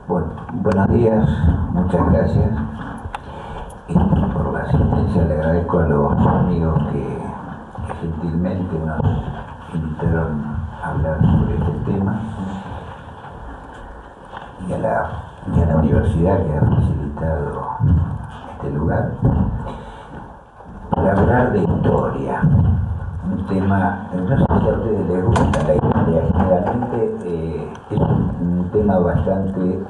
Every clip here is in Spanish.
Bueno, buenos días, muchas gracias por la asistencia. Le agradezco a los amigos que gentilmente nos invitaron a hablar sobre este tema y a la universidad que ha facilitado este lugar para hablar de historia. Un tema, no sé si a ustedes les gusta la historia, generalmente es un tema bastante...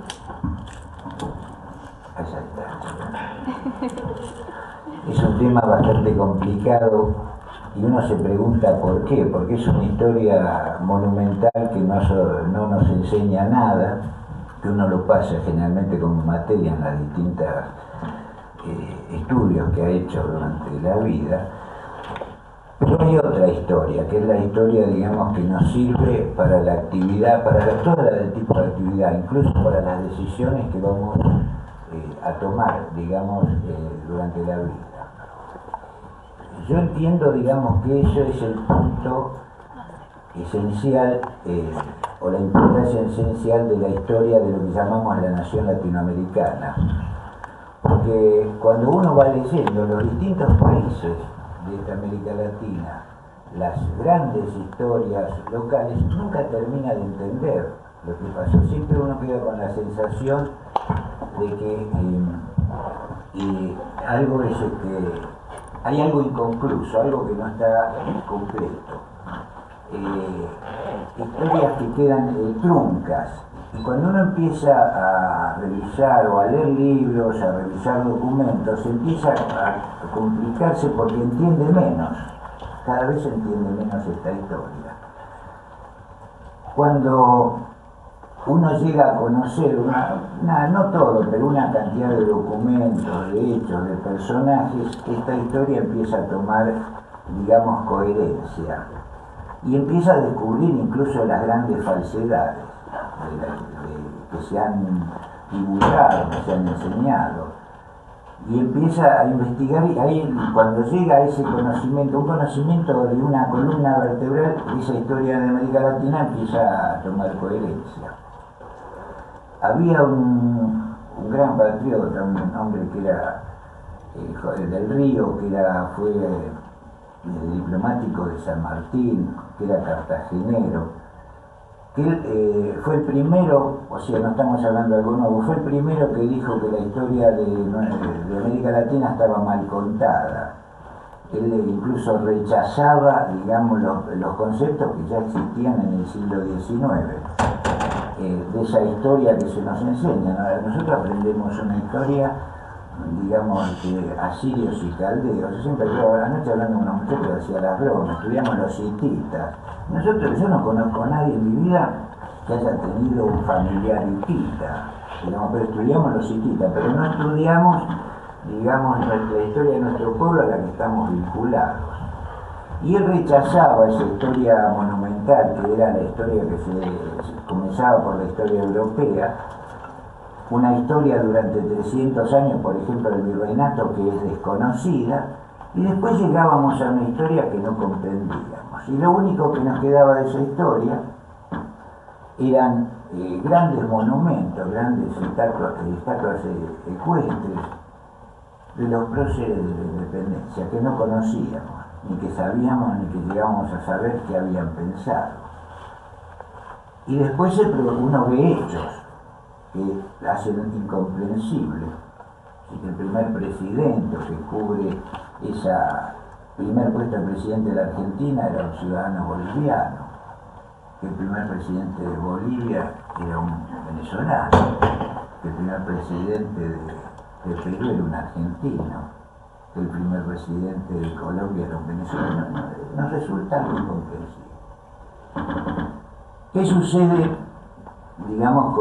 Es un tema bastante complicado y uno se pregunta por qué, porque es una historia monumental que no nos enseña nada, que uno lo pasa generalmente como materia en las distintas estudios que ha hecho durante la vida. Pero hay otra historia, que es la historia, digamos, que nos sirve para la actividad, para todo el tipo de actividad, incluso para las decisiones que vamos a tomar, digamos, durante la vida. Yo entiendo, digamos, que eso es el punto esencial, o la importancia esencial de la historia de lo que llamamos la nación latinoamericana. Porque cuando uno va leyendo los distintos países de esta América Latina, las grandes historias locales, nunca termina de entender lo que pasó. Siempre uno queda con la sensación de que hay algo inconcluso, algo que no está completo. Historias que quedan truncas. Y cuando uno empieza a revisar o a leer libros, a revisar documentos, empieza a complicarse porque entiende menos. Cada vez entiende menos esta historia. Cuando uno llega a conocer, no todo, pero una cantidad de documentos, de hechos, de personajes, esta historia empieza a tomar, digamos, coherencia. Y empieza a descubrir incluso las grandes falsedades que se han divulgado, que se han enseñado. Y empieza a investigar, y ahí cuando llega a ese conocimiento, un conocimiento de una columna vertebral, esa historia de América Latina empieza a tomar coherencia. Había un gran patriota, un hombre que era del Río, que fue diplomático de San Martín, que era cartagenero, que él fue el primero, o sea, no estamos hablando de algo nuevo, fue el primero que dijo que la historia de América Latina estaba mal contada. Él incluso rechazaba, digamos, los conceptos que ya existían en el siglo XIX, de esa historia que se nos enseña. Nosotros aprendemos una historia, digamos, de asirios y caldeos. Yo siempre anoche hablando con unos muchachos hacía las bromas, estudiamos los hititas. Yo no conozco a nadie en mi vida que haya tenido un familiar hitita, digamos, pero estudiamos los hititas, pero no estudiamos, digamos, la historia de nuestro pueblo a la que estamos vinculados. Y él rechazaba esa historia monumental, que era la historia que se comenzaba por la historia europea, una historia durante 300 años, por ejemplo, del virreinato, que es desconocida, y después llegábamos a una historia que no comprendíamos. Y lo único que nos quedaba de esa historia eran grandes monumentos, grandes estatuas ecuestres de los próceres de la independencia, que no conocíamos, ni que sabíamos, ni que llegábamos a saber qué habían pensado. Y después uno ve hechos que hacen incomprensible. El primer presidente que cubre esa primer puesto de presidente de la Argentina era un ciudadano boliviano, que el primer presidente de Bolivia era un venezolano, que el primer presidente de Perú era un argentino, que el primer presidente de Colombia era un venezolano. Nos resulta algo incomprensible. ¿Qué sucede, digamos,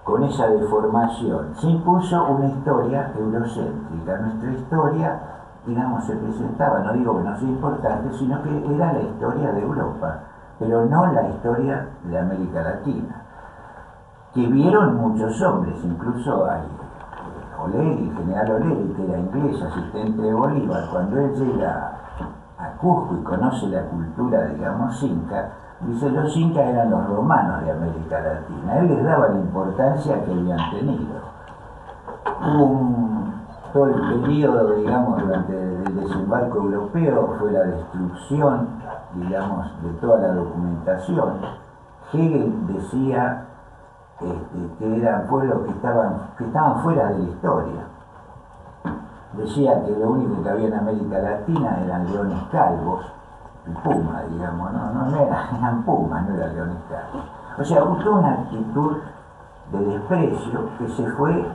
con esa deformación? Se impuso una historia eurocéntrica. Nuestra historia, digamos, se presentaba, no digo que no sea importante, sino que era la historia de Europa, pero no la historia de América Latina, que vieron muchos hombres. Incluso hay Olegui, el general Olegui, que era inglés, asistente de Bolívar. Cuando él llega a Cusco y conoce la cultura, digamos, inca, Dice, los incas eran los romanos de América Latina. Él les daba la importancia que habían tenido. Todo el periodo, digamos, durante el desembarco europeo fue la destrucción, digamos, de toda la documentación. Hegel decía que eran pueblos que estaban fuera de la historia. Decía que lo único que había en América Latina eran leones calvos y pumas, digamos, eran pumas, no eran leones calvos. O sea, hubo una actitud de desprecio que se fue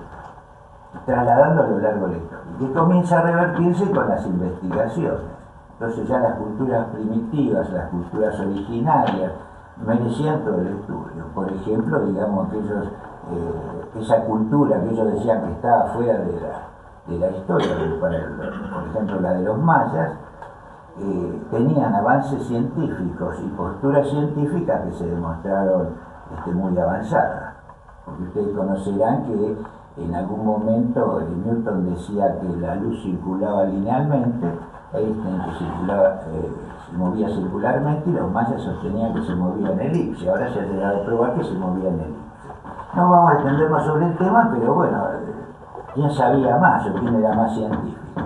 trasladando a lo largo de la historia, y que comienza a revertirse con las investigaciones. Entonces ya las culturas primitivas, las culturas originarias, merecían todo el estudio. Por ejemplo, digamos que esa cultura que ellos decían que estaba fuera de la historia, por ejemplo la de los mayas, tenían avances científicos y posturas científicas que se demostraron muy avanzadas. Porque ustedes conocerán que en algún momento Newton decía que la luz circulaba linealmente, Einstein que se movía circularmente, y los mayas sostenían que se movía en elipse. Ahora se ha llegado a probar que se movía en elipse. No vamos a extender más sobre el tema, pero bueno, quién sabía más o quién era más científico.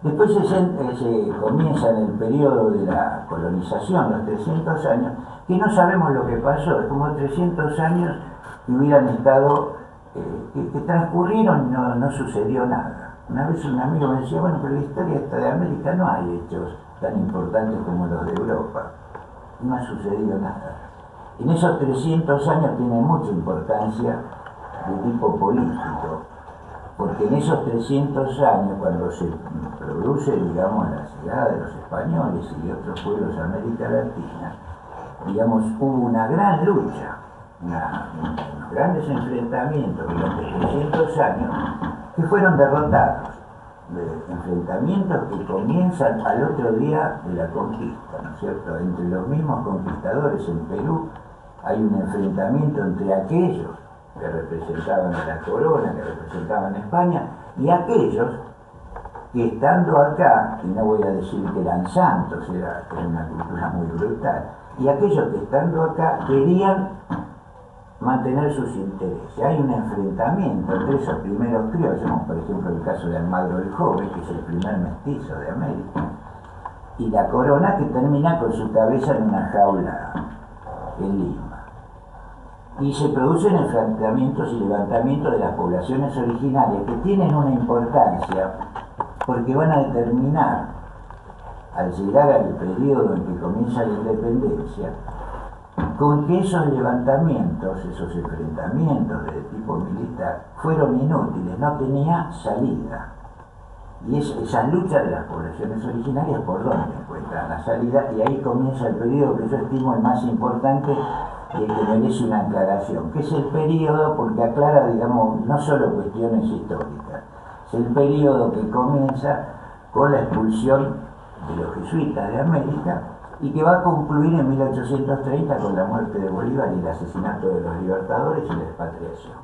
Después se comienza en el periodo de la colonización, los 300 años, que no sabemos lo que pasó. Es como 300 años que hubieran estado, que transcurrieron y no sucedió nada. Una vez un amigo me decía, bueno, pero la historia esta de América no hay hechos tan importantes como los de Europa. No ha sucedido nada. En esos 300 años tiene mucha importancia de tipo político, porque en esos 300 años, cuando se produce, digamos, la llegada de los españoles y de otros pueblos de América Latina, digamos, hubo una gran lucha, unos grandes enfrentamientos durante 300 años que fueron derrotados, enfrentamientos que comienzan al otro día de la conquista, ¿no es cierto? Entre los mismos conquistadores en Perú hay un enfrentamiento entre aquellos que representaban a la corona, que representaban a España, y aquellos que estando acá, y no voy a decir que eran santos, era una cultura muy brutal, y aquellos que estando acá querían mantener sus intereses. Hay un enfrentamiento entre esos primeros criollos, como por ejemplo el caso de Almagro el Joven, que es el primer mestizo de América, y la corona, que termina con su cabeza en una jaula en Lima. Y se producen enfrentamientos y levantamientos de las poblaciones originarias que tienen una importancia porque van a determinar, al llegar al periodo en que comienza la independencia, con que esos levantamientos, esos enfrentamientos de tipo militar fueron inútiles, no tenía salida. Y esas luchas de las poblaciones originarias, por donde encuentran la salida, y ahí comienza el periodo que yo estimo el más importante y que merece una aclaración, que es el periodo, porque aclara, digamos, no solo cuestiones históricas, es el periodo que comienza con la expulsión de los jesuitas de América y que va a concluir en 1830 con la muerte de Bolívar y el asesinato de los libertadores y la expatriación.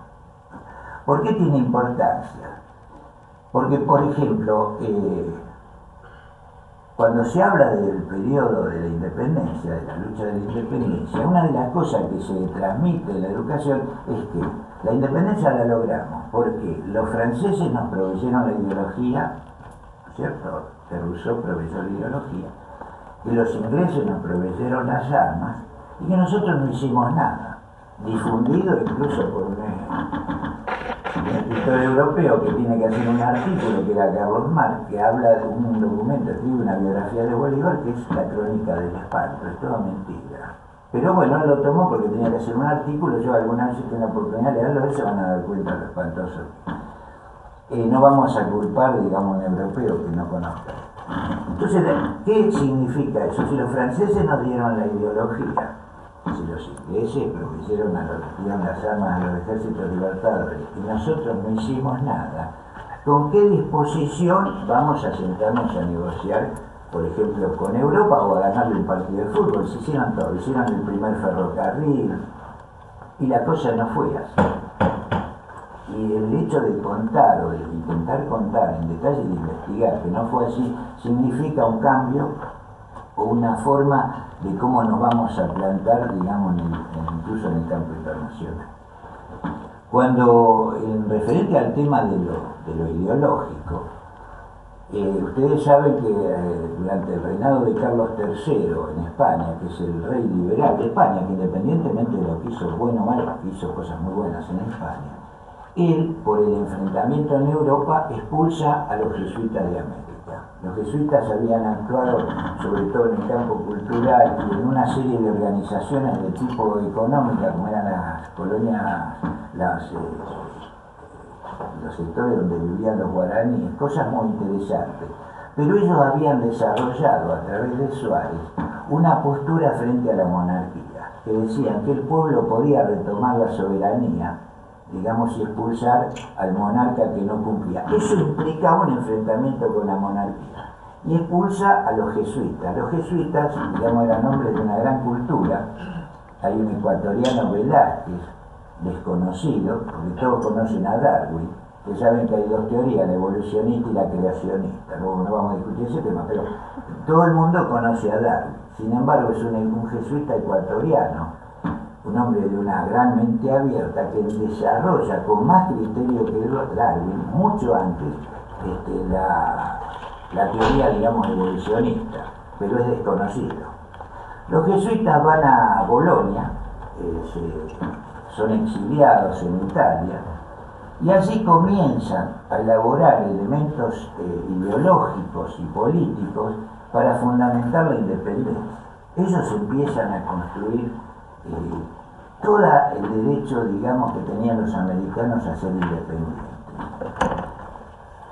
¿Por qué tiene importancia? Porque, por ejemplo, cuando se habla del periodo de la independencia, de la lucha de la independencia, una de las cosas que se transmite en la educación es que la independencia la logramos porque los franceses nos proveyeron la ideología, ¿cierto? Que Rousseau proveyó la ideología, que los ingleses nos proveyeron las armas y que nosotros no hicimos nada, difundido incluso por un escritor europeo que tiene que hacer un artículo, que era Carlos Marx, que habla de un documento, escribe una biografía de Bolívar, que es la crónica del espanto, es toda mentira. Pero bueno, él lo tomó porque tenía que hacer un artículo, yo alguna vez tengo la oportunidad de leerlo, se van a dar cuenta de lo espantoso. No vamos a culpar, digamos, a un europeo que no conozca. Entonces, ¿qué significa eso? Si los franceses nos dieron la ideología, si los ingleses proveyeron las armas a los ejércitos libertadores y nosotros no hicimos nada, ¿con qué disposición vamos a sentarnos a negociar, por ejemplo, con Europa o a ganarle un partido de fútbol? Se hicieron todo, hicieron el primer ferrocarril y la cosa no fue así. Y el hecho de contar o de intentar contar en detalle y de investigar que no fue así, significa un cambio o una forma de cómo nos vamos a plantar, digamos, incluso en el campo internacional. Cuando, en referente al tema de lo ideológico, ustedes saben que durante el reinado de Carlos III en España, que es el rey liberal de España, que independientemente de lo que hizo bueno o malo, que hizo cosas muy buenas en España, él, por el enfrentamiento en Europa, expulsa a los jesuitas de América. Los jesuitas habían actuado, sobre todo en el campo cultural y en una serie de organizaciones de tipo económica, como eran las colonias, los sectores donde vivían los guaraníes, cosas muy interesantes. Pero ellos habían desarrollado a través de Suárez una postura frente a la monarquía, que decían que el pueblo podía retomar la soberanía, digamos, y expulsar al monarca que no cumplía. Eso implicaba un enfrentamiento con la monarquía. Y expulsa a los jesuitas. Los jesuitas, digamos, eran hombres de una gran cultura. Hay un ecuatoriano, Velázquez, desconocido, porque todos conocen a Darwin, que saben que hay dos teorías, la evolucionista y la creacionista. No vamos a discutir ese tema, pero todo el mundo conoce a Darwin. Sin embargo, es un jesuita ecuatoriano, un hombre de una gran mente abierta, que desarrolla con más criterio que Darwin, mucho antes, la teoría, digamos, evolucionista, pero es desconocido. Los jesuitas van a Bolonia, son exiliados en Italia, y allí comienzan a elaborar elementos ideológicos y políticos para fundamentar la independencia. Ellos empiezan a construir todo el derecho, digamos, que tenían los americanos a ser independientes.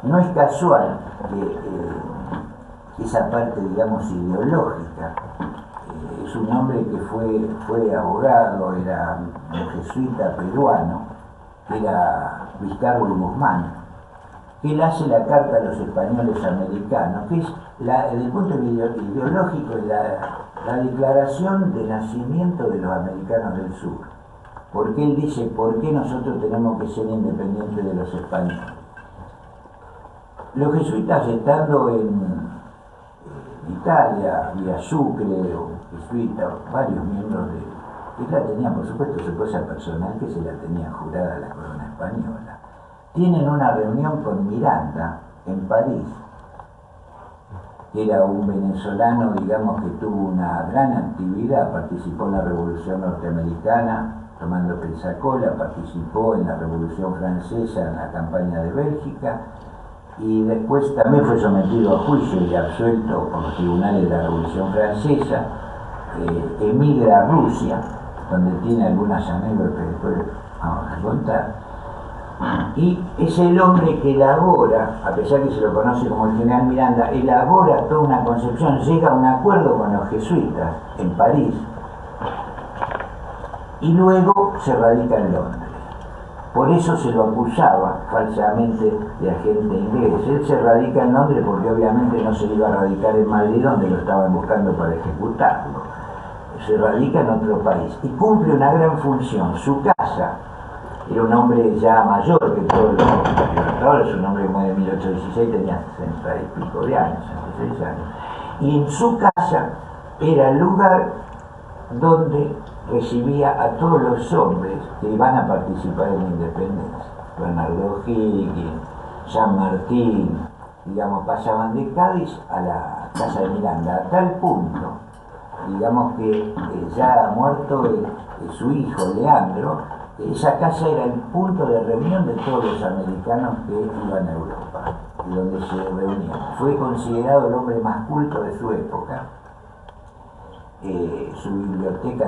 No es casual que esa parte, digamos, ideológica, es un hombre que fue abogado, era un jesuita peruano, que era Luis Carlos Guzmán, que él hace la carta a los españoles americanos, que es, desde el punto de vista ideológico, es la declaración de nacimiento de los americanos del sur. Porque él dice, ¿por qué nosotros tenemos que ser independientes de los españoles? Los jesuitas, estando en Italia, vía Sucre, o jesuitas, varios miembros que la tenían, por supuesto, su cosa personal, que se la tenían jurada a la corona española, tienen una reunión con Miranda en París, que era un venezolano, digamos, que tuvo una gran actividad, participó en la Revolución Norteamericana, tomando Pensacola, participó en la Revolución Francesa, en la campaña de Bélgica, y después también fue sometido a juicio y absuelto por los tribunales de la Revolución Francesa. Emigra a Rusia, donde tiene algunas anécdotas que después vamos a contar, y es el hombre que elabora, a pesar que se lo conoce como el general Miranda, elabora toda una concepción, llega a un acuerdo con los jesuitas en París, y luego se radica en Londres. Por eso se lo acusaba falsamente de agente inglés. Él se radica en Londres porque obviamente no se iba a radicar en Madrid, donde lo estaban buscando para ejecutarlo. Se radica en otro país y cumple una gran función. Su casa, era un hombre ya mayor que todos los libertadores, un hombre como de 1816, tenía 60 y pico de años, 66 años. Y en su casa era el lugar donde recibía a todos los hombres que iban a participar en la independencia. Bernardo Higgins, San Martín, digamos, pasaban de Cádiz a la casa de Miranda, a tal punto, digamos, que ya muerto su hijo Leandro, esa casa era el punto de reunión de todos los americanos que iban a Europa y donde se reunían. Fue considerado el hombre más culto de su época. Su biblioteca